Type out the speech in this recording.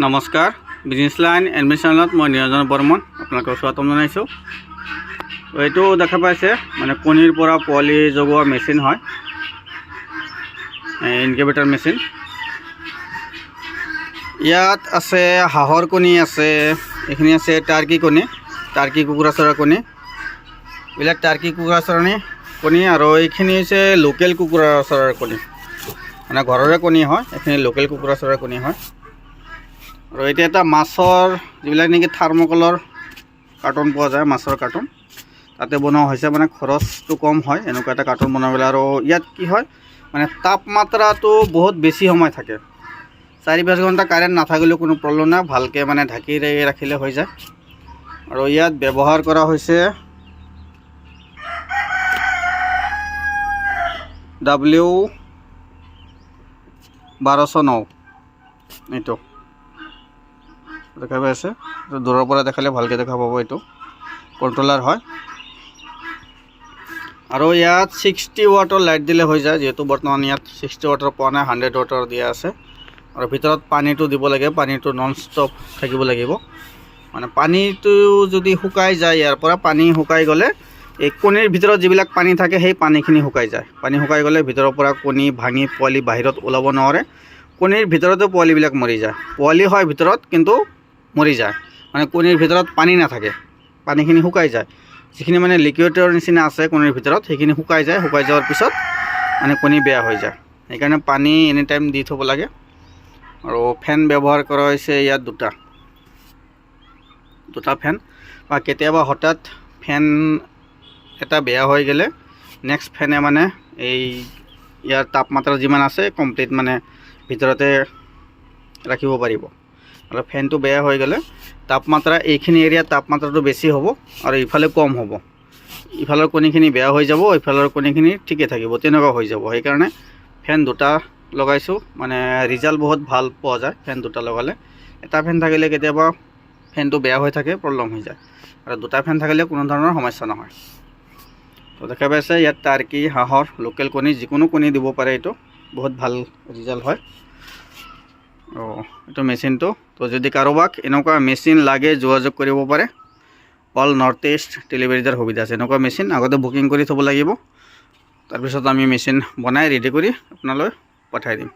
নমস্কাৰ, business line এডমিশ্যনত মই নিৰঞ্জন বৰ্মন আপোনালোকক স্বাগতম জনাইছোঁ। এইটো দেখা পাইছে মানে কণীৰ পৰা পোৱালি জগোৱা মেচিন হয়, ইনকিউবেটৰ মেচিন। ইয়াত আছে হাঁহৰ কণী আছে, এইখিনি আছে টাৰ্কি কণী, টাৰ্কি কুকুৰা চৰাৰ কণী, এইবিলাক টাৰ্কি কুকুৰা চৰাৰ কণী, আৰু এইখিনি হৈছে লোকেল কুকুৰা চৰাৰ কণী, মানে ঘৰৰে কণী হয়, এইখিনি লোকেল কুকুৰা চৰাৰ কণী হয়। আৰু এতিয়া এটা মাছৰ যিবিলাক নেকি থাৰ্মকলৰ কাৰ্টন পোৱা যায়, মাছৰ কাৰ্টন, তাতে বনোৱা হৈছে, মানে খৰচটো কম হয় এনেকুৱা এটা কাৰ্টন বনাবলৈ। আৰু ইয়াত কি হয় মানে তাপমাত্ৰাটো বহুত বেছি সময় থাকে, 4-5 ঘণ্টা কাৰেণ্ট নাথাকিলেও কোনো প্ৰব্লেম নাই, ভালকৈ মানে ঢাকি ৰাখিলে হৈ যায়। আৰু ইয়াত ব্যৱহাৰ কৰা হৈছে W1209, এইটো দেখা পাই আছে, দূৰৰ পৰা দেখালে ভালকৈ দেখা পাব, এইটো কণ্ট্ৰলাৰ হয়। আৰু ইয়াত 60 ৱাটৰ লাইট দিলে হৈ যায়, যিহেতু বৰ্তমান ইয়াত 60 ৱাটৰ পোৱা নাই, 100 ৱাটৰ দিয়া আছে। আৰু ভিতৰত পানীটো দিব লাগে, পানীটো নন ষ্টপ থাকিব লাগিব, মানে পানীটো যদি শুকাই যায়, ইয়াৰ পৰা পানী শুকাই গ'লে এই কণীৰ ভিতৰত যিবিলাক পানী থাকে সেই পানীখিনি শুকাই যায়। পানী শুকাই গ'লে ভিতৰৰ পৰা কণী ভাঙি পোৱালি বাহিৰত ওলাব নোৱাৰে, কণীৰ ভিতৰতে পোৱালিবিলাক মৰি যায়। পোৱালি হয় ভিতৰত কিন্তু মৰি যায়, মানে কণীৰ ভিতৰত পানী নাথাকে, পানীখিনি শুকাই যায়, যিখিনি মানে লিকুইডৰ নিচিনা আছে কণীৰ ভিতৰত সেইখিনি শুকাই যায়, শুকাই যোৱাৰ পিছত মানে কণী বেয়া হৈ যায়। সেইকাৰণে পানী এনি টাইম দি থ'ব লাগে। আৰু ফেন ব্যৱহাৰ কৰা হৈছে ইয়াত দুটা ফেন, বা কেতিয়াবা হঠাৎ ফেন এটা বেয়া হৈ গ'লে নেক্সট ফেনে মানে এই ইয়াৰ তাপমাত্ৰা যিমান আছে কমপ্লিট মানে ভিতৰতে ৰাখিব পাৰিব। আৰু ফেনটো বেয়া হৈ গ'লে তাপমাত্ৰা এইখিনি এৰিয়াত তাপমাত্ৰাটো বেছি হ'ব আৰু ইফালে কম হ'ব, ইফালৰ কণীখিনি বেয়া হৈ যাব, ইফালৰ কণীখিনি ঠিকে থাকিব, তেনেকুৱা হৈ যাব। সেইকাৰণে ফেন দুটা লগাইছোঁ, মানে ৰিজাল্ট বহুত ভাল পোৱা যায় ফেন দুটা লগালে। এটা ফেন থাকিলে কেতিয়াবা ফেনটো বেয়া হৈ থাকে, প্ৰব্লেম হৈ যায়, আৰু দুটা ফেন থাকিলে কোনো ধৰণৰ সমস্যা নহয়। তো দেখা পাইছে ইয়াত টাৰ্কি, হাঁহৰ লোকেল কণী, যিকোনো কণী দিব পাৰে, এইটো বহুত ভাল ৰিজাল্ট হয়। এইটো মেচিনটো, তো যদি কাৰোবাক এনেকুৱা মেচিন লাগে যোগাযোগ কৰিব পাৰে, অল নৰ্থ ইষ্ট ডেলিভাৰী দিয়াৰ সুবিধা আছে। এনেকুৱা মেচিন আগতে বুকিং কৰি থ'ব লাগিব, তাৰপিছত আমি মেচিন বনাই ৰেডি কৰি আপোনালৈ পঠাই দিম।